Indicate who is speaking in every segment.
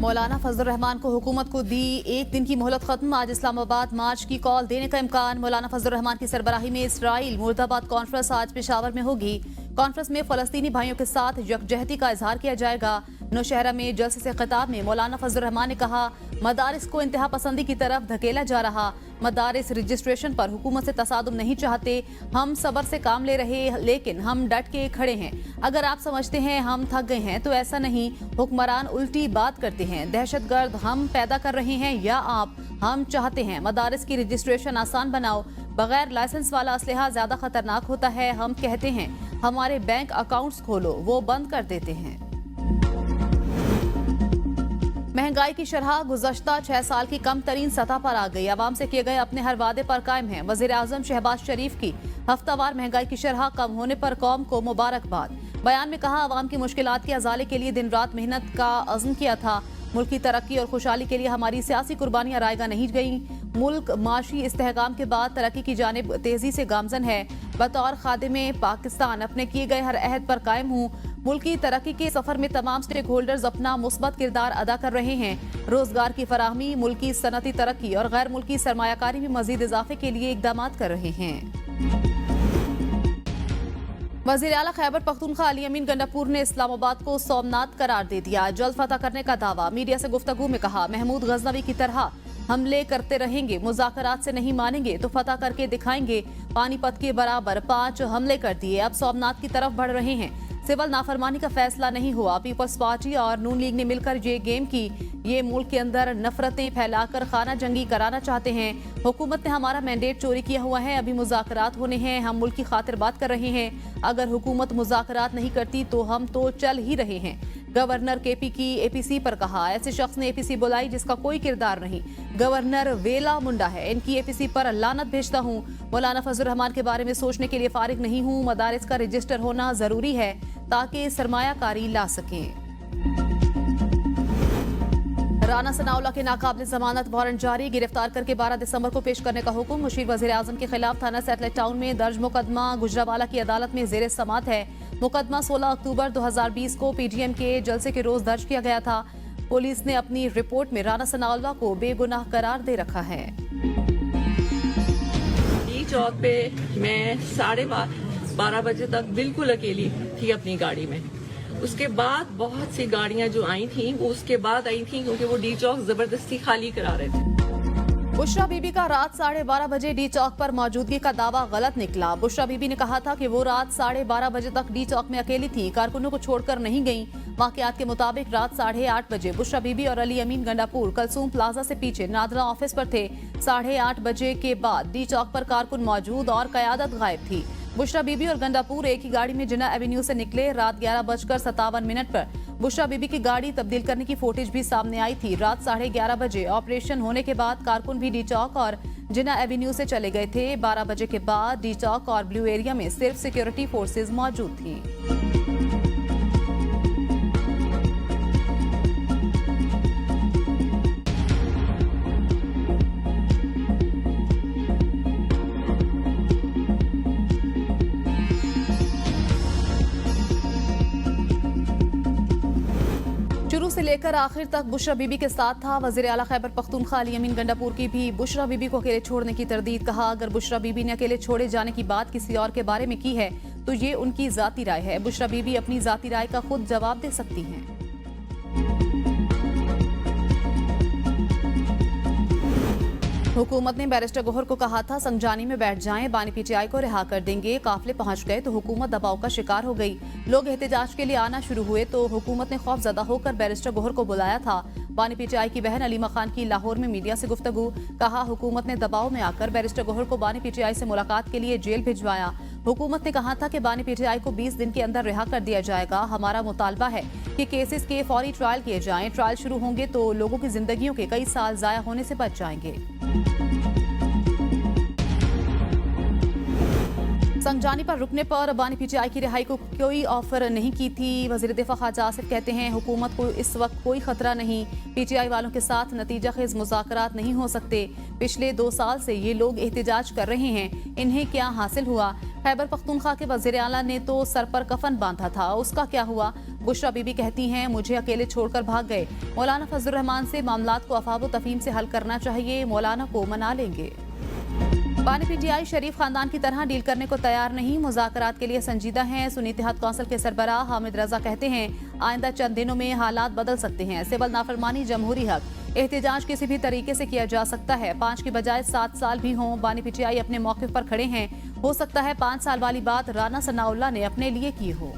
Speaker 1: मौलाना फजल रहमान को हुकूमत को दी एक दिन की मोहलत खत्म। आज इस्लामाबाद मार्च की कॉल देने का इम्कान। मौलाना फजल रहमान की सरबराही में इसराइल मुर्दाबाद कॉन्फ्रेंस आज पेशावर में होगी। कॉन्फ्रेंस में फलस्तीनी भाइयों के साथ यकजहती का इजहार किया जाएगा। नौशहरा में जलसे से खिताब में मौलाना फजल रहमान ने कहा, मदारिस को इंतहा पसंदी की तरफ धकेला जा रहा। मदारिस रजिस्ट्रेशन पर हुकूमत से तसादुम नहीं चाहते। हम सब्र से काम ले रहे, लेकिन हम डट के खड़े हैं। अगर आप समझते हैं हम थक गए हैं तो ऐसा नहीं। हुक्मरान उल्टी बात करते हैं। दहशतगर्द हम पैदा कर रहे हैं या आप? हम चाहते हैं मदारिस की रजिस्ट्रेशन आसान बनाओ। बगैर लाइसेंस वाला असलहा ज्यादा खतरनाक होता है। हम कहते हैं हमारे बैंक अकाउंट्स खोलो, वो बंद कर देते हैं। महंगाई की शरह गुज़श्ता 6 साल की कम तरीन सतह पर आ गई। आवाम से किए गए अपने हर वादे पर कायम है। वज़ीर आज़म शहबाज शरीफ की हफ्तावार महंगाई की शरह कम होने पर कौम को मुबारकबाद। बयान में कहा, आवाम की मुश्किलात के अजाले के लिए दिन रात मेहनत का अज़्म किया था। मुल्क की तरक्की और खुशहाली के लिए हमारी सियासी कुर्बानियां रायगा नहीं गईं। मुल्क माशी इस्तेहकाम के बाद तरक्की की जानिब तेजी से गामजन है। बतौर खादिमे पाकिस्तान अपने किए गए हर अहद पर कायम हूँ। मुल्क की तरक्की के सफर में तमाम स्टेक होल्डर्स अपना मुस्बत किरदार अदा कर रहे हैं। रोजगार की फराहमी, मुल्क की सनती तरक्की और गैर मुल्की सरमायाकारी में मजीद इजाफे के लिए इकदाम कर रहे हैं। वज़ीर आला खैबर पख्तूनख्वा अली अमीन गंडापुर ने इस्लामाबाद को सोमनाथ करार दे दिया। जल्द फतह करने का दावा। मीडिया से गुफ्तगू में कहा, महमूद गजनवी की तरह हमले करते रहेंगे, मुज़ाकरात से नहीं मानेंगे तो फतह करके दिखाएंगे। पानीपत के बराबर 5 हमले कर दिए, अब सोमनाथ की तरफ बढ़ रहे हैं। सिविल नाफरमानी का फैसला नहीं हुआ। पीपल्स पार्टी और नून लीग ने मिलकर ये गेम की। ये मुल्क के अंदर नफरतें फैलाकर खाना जंगी कराना चाहते हैं। हुकूमत ने हमारा मैंडेट चोरी किया हुआ है। अभी मुज़ाकरात होने हैं। हम मुल्क की खातिर बात कर रहे हैं। अगर हुकूमत मुज़ाकरात नहीं करती तो हम तो चल ही रहे हैं। गवर्नर केपी की एपीसी पर कहा, ऐसे शख्स ने एपीसी बुलाई जिसका कोई किरदार नहीं। गवर्नर वेला मुंडा है। इनकी एपीसी पर लानत भेजता हूँ। मौलाना फजल रहमान के बारे में सोचने के लिए फारिग नहीं हूँ। मदारिस का रजिस्टर होना जरूरी है ताकि सरमायाकारी ला सकें। राना सनाउल्लाह के नाकाबिल जमानत वारंट जारी। गिरफ्तार करके 12 दिसंबर को पेश करने का हुक्म। मुशीर वजीर आजम के खिलाफ थाना सैटेलाइट टाउन में दर्ज मुकदमा गुजरावाला की अदालत में जेर समात है। मुकदमा 16 अक्टूबर 2020 को पीडीएम के जलसे के रोज दर्ज किया गया था। पुलिस ने अपनी रिपोर्ट में राना सनाउल्लाह को बेगुनाह करार दे रखा है।
Speaker 2: चौक पे मैं 12:30 बजे तक बिल्कुल अकेली थी अपनी गाड़ी में। उसके बाद बहुत सी गाड़ियां जो आई थी वो उसके बाद आई थी, क्योंकि वो डी चौक जबरदस्ती खाली करा रहे थे।
Speaker 1: बुशरा बीबी का रात 12:30 बजे डी चौक पर मौजूदगी का दावा गलत निकला। बुशरा बीबी ने कहा था कि वो रात 12:30 बजे तक डी चौक में अकेली थी, कारकुनों को छोड़कर नहीं गईं। वाकयात के मुताबिक रात 8:30 बजे बुशरा बीबी और अली अमीन गंडापुर कलसूम प्लाजा से पीछे नादरा ऑफिस पर थे। 8:30 बजे के बाद डी चौक पर कारकुन मौजूद और कयादत गायब थी। बुशरा बीबी और गंडापुर एक ही गाड़ी में जिन्ना एवेन्यू से निकले। रात 11:57 पर बुशरा बीबी की गाड़ी तब्दील करने की फुटेज भी सामने आई थी। रात 11:30 बजे ऑपरेशन होने के बाद कारकुन भी डी चौक और जिन्ना एवेन्यू से चले गए थे। 12 बजे के बाद डी चौक और ब्लू एरिया में सिर्फ सिक्योरिटी फोर्सेज मौजूद थी। शुरू से लेकर आखिर तक बुशरा बीबी के साथ था। वज़ीर आला खैबर पख्तूनख्वा अली अमीन गंडापुर की भी बुशरा बीबी को अकेले छोड़ने की तरदीद। कहा, अगर बुशरा बीबी ने अकेले छोड़े जाने की बात किसी और के बारे में की है तो ये उनकी जाती राय है। बुशरा बीबी अपनी जाती राय का खुद जवाब दे सकती हैं। हुकूमत ने बैरिस्टर गोहर को कहा था, संजानी में बैठ जाएं, बानी पीटीआई को रिहा कर देंगे। काफिले पहुंच गए तो हुकूमत दबाव का शिकार हो गई। लोग एहतजाज के लिए आना शुरू हुए तो हुकूमत ने खौफजदा होकर बैरिस्टर गोहर को बुलाया था। बानी पीटीआई की बहन अलीमा खान की लाहौर में मीडिया से गुफ्तगू। कहा, हुकूमत ने दबाव में आकर बैरिस्टर गोहर को बानी पीटीआई से मुलाकात के लिए जेल भिजवाया। हुकूमत ने कहा था कि बानी पीटीआई को 20 दिन के अंदर रिहा कर दिया जाएगा। हमारा मुतालबा है कि केसेस के फौरी ट्रायल किए जाएं। ट्रायल शुरू होंगे तो लोगों की जिंदगियों के कई साल जाया होने से बच जाएंगे। संगजानी पर रुकने पर बानी पीटीआई की रिहाई को कोई ऑफर नहीं की थी। वजीर दिफा ख्वाजा आसिफ कहते हैं हुकूमत को इस वक्त कोई खतरा नहीं, पीटीआई वालों के साथ नतीजा खेज मुज़ाकरात नहीं हो सकते। पिछले 2 साल से ये लोग एहतजाज कर रहे हैं, इन्हें क्या हासिल हुआ? खैबर पख्तूनख्वा के वजीर आला ने तो सर पर कफन बांधा था, उसका क्या हुआ? बुशरा बीबी कहती हैं मुझे अकेले छोड़कर भाग गए। मौलाना फजलुर रहमान से मामलात को अफवाह व तफहीम से हल करना चाहिए, मौलाना को मना लेंगे। बानी पीटीआई शरीफ खानदान की तरह डील करने को तैयार नहीं, मुज़ाकरात के लिए संजीदा हैं। सुन्नी इत्तेहाद कौंसिल के सरबराह हामिद रजा कहते हैं आइंदा चंद दिनों में हालात बदल सकते हैं। सिविल नाफरमानी जमहूरी हक, एहतजाज किसी भी तरीके से किया जा सकता है, 5 की बजाय 7 साल भी हों। बानी पीटीआई अपने मौके पर खड़े हैं, हो सकता है 5 साल वाली बात राना सनाउल्लाह ने अपने लिए की हो।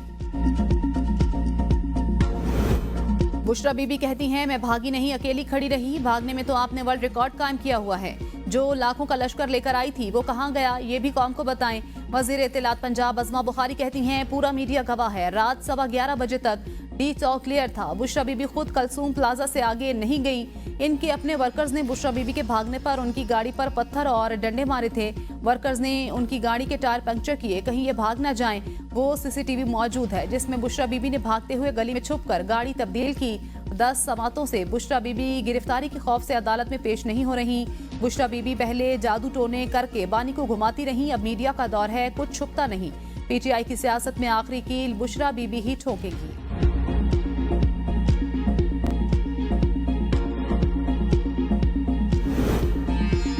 Speaker 1: बुशरा बीबी कहती हैं मैं भागी नहीं, अकेली खड़ी रही। भागने में तो आपने वर्ल्ड रिकॉर्ड कायम किया हुआ है। जो लाखों का लश्कर लेकर आई थी वो कहां गया, ये भी कौम को बताएं। वजीर इत्तलात पंजाब अज़मा बुखारी कहती हैं पूरा मीडिया गवाह है, रात 11:15 बजे तक डी चौक क्लियर था। बुशरा बीबी खुद कलसूम प्लाजा से आगे नहीं गई। इनके अपने वर्कर्स ने बुशरा बीबी के भागने पर उनकी गाड़ी पर पत्थर और डंडे मारे थे। वर्कर्स ने उनकी गाड़ी के टायर पंक्चर किए, कहीं ये भाग ना जाएं। वो सीसीटीवी मौजूद है जिसमें बुशरा बीबी ने भागते हुए गली में छुपकर गाड़ी तब्दील की। 10 समातों से बुशरा बीबी गिरफ्तारी के खौफ से अदालत में पेश नहीं हो रही। बुशरा बीबी पहले जादू टोने करके बानी को घुमाती रही, अब मीडिया का दौर है, कुछ छुपता नहीं। पीटीआई की सियासत में आखिरी कील बुशरा बीबी ही ठोकेगी।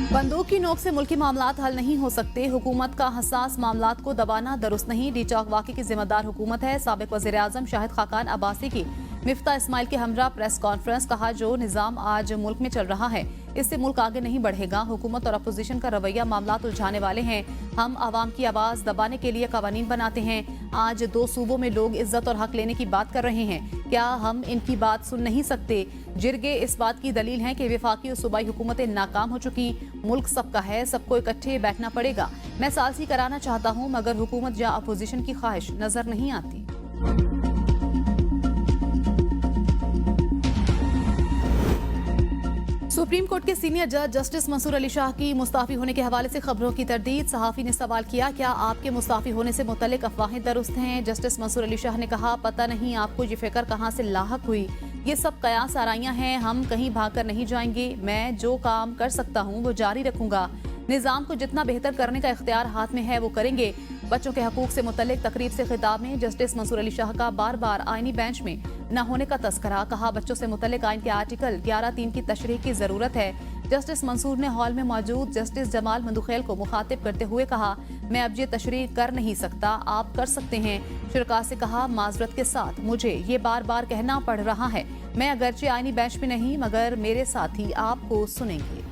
Speaker 1: बंदूक की नोक से मुल्की मामलात हल नहीं हो सकते, हुकूमत का हसास मामलात को दबाना दुरुस्त नहीं। डी चौक वाक़े की जिम्मेदार हुकूमत है। साबिक वज़ीर आज़म शाहिद खाकान अब्बासी की मिफ्ता इस्माइल के हमरा प्रेस कॉन्फ्रेंस, कहा जो निज़ाम आज मुल्क में चल रहा है इससे मुल्क आगे नहीं बढ़ेगा। हुकूमत और अपोजिशन का रवैया मामलात उलझाने वाले हैं। हम आवाम की आवाज़ दबाने के लिए कवानीन बनाते हैं। आज 2 सूबों में लोग इज्जत और हक लेने की बात कर रहे हैं, क्या हम इनकी बात सुन नहीं सकते? जिरगे इस बात की दलील हैं कि वफाकी और सूबाई हुकूमतें नाकाम हो चुकी। मुल्क सबका है, सबको इकट्ठे बैठना पड़ेगा। मैं सालसी कराना चाहता हूँ मगर हुकूमत या अपोजिशन की ख्वाहिश नजर नहीं आती। सुप्रीम कोर्ट के सीनियर जज जस्टिस मंसूर अली शाह की मुस्ताफी होने के हवाले से खबरों की तरदीद। सहाफी ने सवाल किया क्या आपके मुस्ताफी होने से मुतल्लिक अफवाहें दुरुस्त हैं? जस्टिस मंसूर अली शाह ने कहा पता नहीं आपको ये फिक्र कहाँ से लाहक हुई, ये सब कयास आराइयां हैं, हम कहीं भागकर नहीं जाएंगे। मैं जो काम कर सकता हूँ वो जारी रखूंगा। निज़ाम को जितना बेहतर करने का इख्तियार हाथ में है वो करेंगे। बच्चों के हकूक से मुतल्लिक तकरीब से खिताब में जस्टिस मंसूर अली शाह का बार बार आईनी बेंच में न होने का तस्करा। कहा बच्चों से मुतल्लिक आइन के आर्टिकल 11(3) की तशरीह की जरूरत है। जस्टिस मंसूर ने हॉल में मौजूद जस्टिस जमाल मंदुखेल को मुखातिब करते हुए कहा मैं अब ये तशरीह कर नहीं सकता, आप कर सकते हैं। शुरका से कहा माजरत के साथ मुझे ये बार बार कहना पड़ रहा है, मैं अगरचे आईनी बेंच में नहीं मगर मेरे साथी आपको सुनेंगे।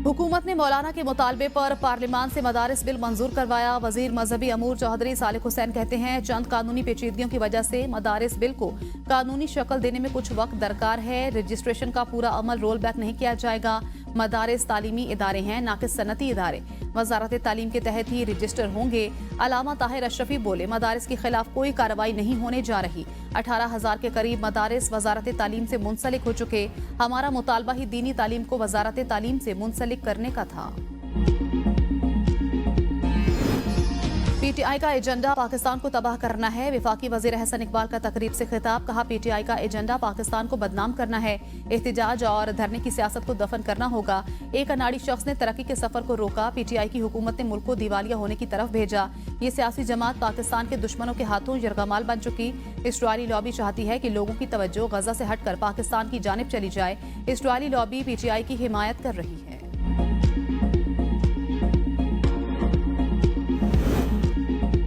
Speaker 1: हुकूमत ने मौलाना के मुतालबे पर पार्लियामान से मदारिस बिल मंजूर करवाया। वजीर मजहबी अमूर चौधरी सालिक हुसैन कहते हैं चंद कानूनी पेचीदगियों की वजह से मदारिस बिल को कानूनी शक्ल देने में कुछ वक्त दरकार है। रजिस्ट्रेशन का पूरा अमल रोल बैक नहीं किया जाएगा। मदारिस तालीमी इदारे हैं ना कि सनती इदारे, वजारत तालीम के तहत ही रजिस्टर होंगे। अलामा ताहिर अशरफी बोले मदारिस के खिलाफ कोई कार्रवाई नहीं होने जा रही। 18,000 के करीब मदारिस वजारत तालीम से मुंसलिक हो चुके। हमारा मुतालबा ही दीनी तालीम को वजारत तालीम से मुंसलिक करने का था। पीटीआई का एजेंडा पाकिस्तान को तबाह करना है। वफाकी वजीर अहसन इकबाल का तकरीब से खिताब, कहा पीटीआई का एजेंडा पाकिस्तान को बदनाम करना है। एहतजाज और धरने की सियासत को दफन करना होगा। एक अनाड़ी शख्स ने तरक्की के सफर को रोका। पीटीआई की हुकूमत ने मुल्क को दिवालिया होने की तरफ भेजा। ये सियासी जमात पाकिस्तान के दुश्मनों के हाथों यरगमाल बन चुकी। इसराइली लॉबी चाहती है कि लोगों की तवज्जो गजा से हटकर पाकिस्तान की जानिब चली जाए। इसराइली लॉबी पीटीआई की हिमायत कर रही है।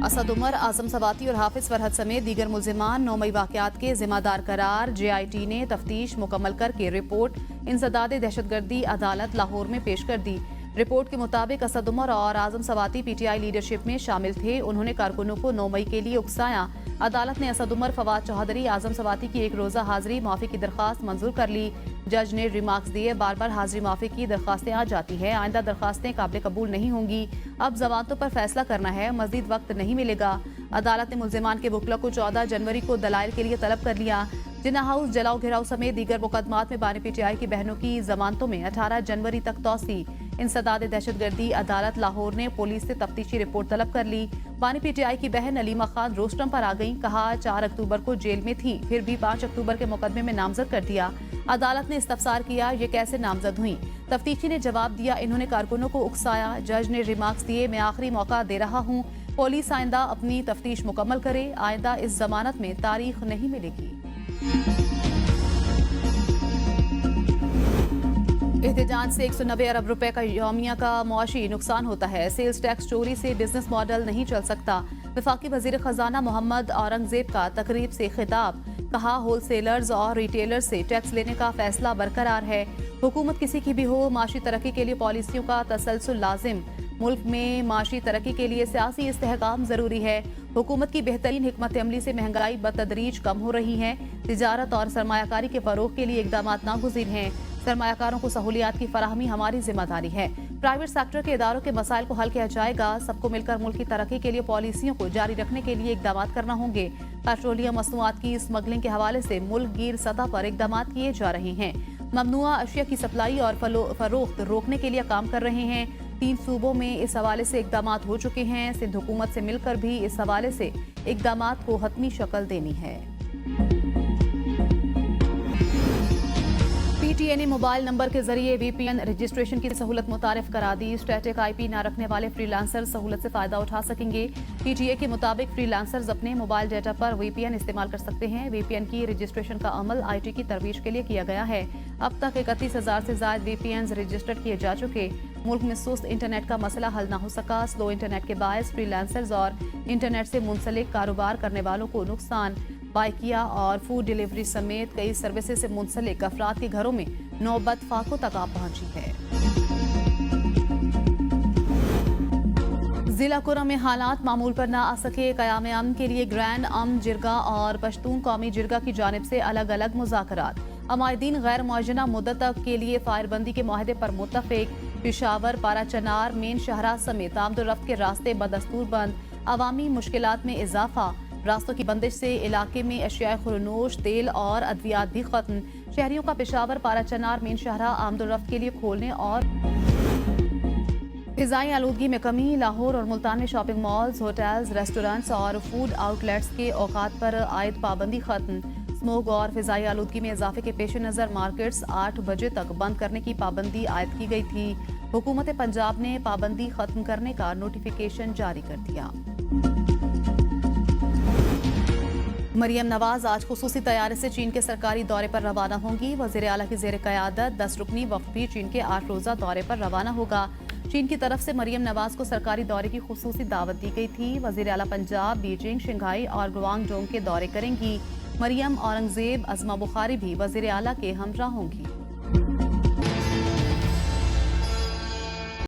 Speaker 1: असद उमर, आजम सवाती और हाफिज फरहद समेत दीगर मुल्जिमान 9 मई वाकयात के जिम्मेदार करार। JIT ने तफ्तीश मुकम्मल करके रिपोर्ट इंसदाद दहशतगर्दी अदालत लाहौर में पेश कर दी। रिपोर्ट के मुताबिक असद उमर और आजम सवाती पीटीआई लीडरशिप में शामिल थे। उन्होंने कारकुनों को 9 मई के लिए उकसाया। अदालत ने असद उमर, फवाद चौधरी, आजम सवाती की एक रोजा हाजिरी माफी की दरख्वास्त मंजूर कर ली। जज ने रिमार्क्स दिए बार बार हाजिरी माफी की दरख्वास्तें आ जाती हैं, आइंदा दरख्वास्तें काबिल कबूल नहीं होंगी। अब जमानतों पर फैसला करना है, मजीद वक्त नहीं मिलेगा। अदालत ने मुल्जिमान के वकला को 14 जनवरी को दलाइल के लिए तलब कर लिया। जिन्ना हाउस जलाओ घिराव समेत दीगर मुकदमात में बानी पीटीआई की बहनों की जमानतों में 18 जनवरी तक तौसी। इंसदाद दहशतगर्दी अदालत लाहौर ने पुलिस से तफ्तीशी रिपोर्ट तलब कर ली। बानी पीटीआई की बहन अलीमा खान रोस्टम पर आ गई। कहा 4 अक्टूबर को जेल में थी, फिर भी 5 अक्टूबर के मुकदमे में नामजद कर दिया। अदालत ने इस्तफसार किया, ये कैसे नामजद हुई। तफ्तीशी ने जवाब दिया, इन्होंने कारकुनों को उकसाया। जज ने रिमार्क्स दिए, मैं आखिरी मौका दे रहा हूँ, पुलिस आइंदा अपनी तफ्तीश मुकम्मल करे, आइंदा इस जमानत में तारीख नहीं मिलेगी। एहतजाज से 190 अरब रुपए का यौमिया का मुआशी नुकसान होता है। सेल्स टैक्स चोरी से बिजनेस मॉडल नहीं चल सकता। वफाकी वजीर खजाना मोहम्मद औरंगजेब का तकरीब से खिताब। कहा होलसेलर्स और रिटेलर से टैक्स लेने का फैसला बरकरार है। हुकूमत किसी की भी हो, माशी तरक्की के लिए पॉलिसियों का तसलसल लाजिम। मुल्क में माशी तरक्की के लिए सियासी इस्तेहकाम जरूरी है। हुकूमत की बेहतरीन हिकमत अमली से महंगाई बतदरीज कम हो रही है। तिजारत और सरमायाकारी के फरोग के लिए इकदाम नागुज़ीर हैं। सरमायाकारों को सहूलियात की फराहमी हमारी जिम्मेदारी है। प्राइवेट सेक्टर के इदारों के मसाइल को हल किया जाएगा। सबको मिलकर मुल्क की तरक्की के लिए पॉलिसियों को जारी रखने के लिए इकदाम करना होंगे। पेट्रोलियम मसनूआत की स्मगलिंग के हवाले से मुल्क गिर सतह पर इकदाम किए जा रहे हैं। ममनुआ अशिया की सप्लाई और फरोख्त रोकने के लिए काम कर रहे हैं। 3 सूबों में इस हवाले से इकदाम हो चुके हैं। सिंध हुकूमत से मिलकर भी इस हवाले से इकदाम को हतमी शक्ल देनी है। पीटीए ने मोबाइल नंबर के जरिए वीपीएन रजिस्ट्रेशन की सहूलत मुतारिफ करा दी। स्टैटिक आईपी न रखने वाले फ्रीलांसर सहूलत से फायदा उठा सकेंगे। पीटीए के मुताबिक फ्रीलांसर्स अपने मोबाइल डेटा पर वीपीएन इस्तेमाल कर सकते हैं। वीपीएन की रजिस्ट्रेशन का अमल आईटी की तरवीज के लिए किया गया है। अब तक 31,000 से ज्यादा वीपीएन रजिस्टर्ड किए जा चुके। मुल्क में सुस्त इंटरनेट का मसला हल न हो सका। स्लो इंटरनेट के बायस फ्रीलांसर्स और इंटरनेट से मुंसलिक कारोबार करने वालों को नुकसान। बाइकिया और फूड डिलीवरी समेत कई सर्विसेज से मुंसलिक अफराद के घरों में नौबत फाकों तक आ पहुंची है। जिला कुरा में हालात मामूल पर न आ सके। क़याम अमन के लिए ग्रैंड अमन जिरगा और पश्तून कौमी जिरगा की जानिब से अलग अलग मुज़ाकरात। अमायदीन गैर मुअज्जला मुद्दत तक के लिए फायरबंदी के माहदे पर मुत्तफिक। पेशावर, पाराचनार, मेन शहरा समेत आमदोरफ्त के रास्ते बदस्तूर बंद। अवामी मुश्किलात में इजाफा। रास्तों की बंदिश से इलाके में अशिया खुरनोश, तेल और अद्वियात भी खत्म। शहरियों का पेशावर, पाराचनार, मेन शहरा आमदोरफ्त के लिए खोलने और फिजाई आलूदगी में कमी। लाहौर और मुल्तान में शॉपिंग मॉल्स, होटल्स, रेस्टोरेंट्स और फूड आउटलेट्स के औकात पर आयद पाबंदी खत्म। स्मोक और फिजाई आलूदगी में इजाफे के पेश नज़र मार्केट्स 8 बजे तक बंद करने की पाबंदी आयद की गई थी। हुकूमत पंजाब ने पाबंदी खत्म करने का नोटिफिकेशन जारी कर दिया। मरियम नवाज आज खुसूसी तैयारी से चीन के सरकारी दौरे पर रवाना होंगी। वज़ीर आला की ज़ेर क़यादत 10 रुकनी वफ़द भी चीन के 8 रोज़ा दौरे पर रवाना होगा। चीन की तरफ से मरियम नवाज को सरकारी दौरे की खुसूसी दावत दी गई थी। वज़ीर आला पंजाब बीजिंग, शंघाई और गुआंगडोंग के दौरे करेंगी। मरियम, औरंगजेब, अज़मा बुखारी भी वज़ीर आला के हमरा होंगी।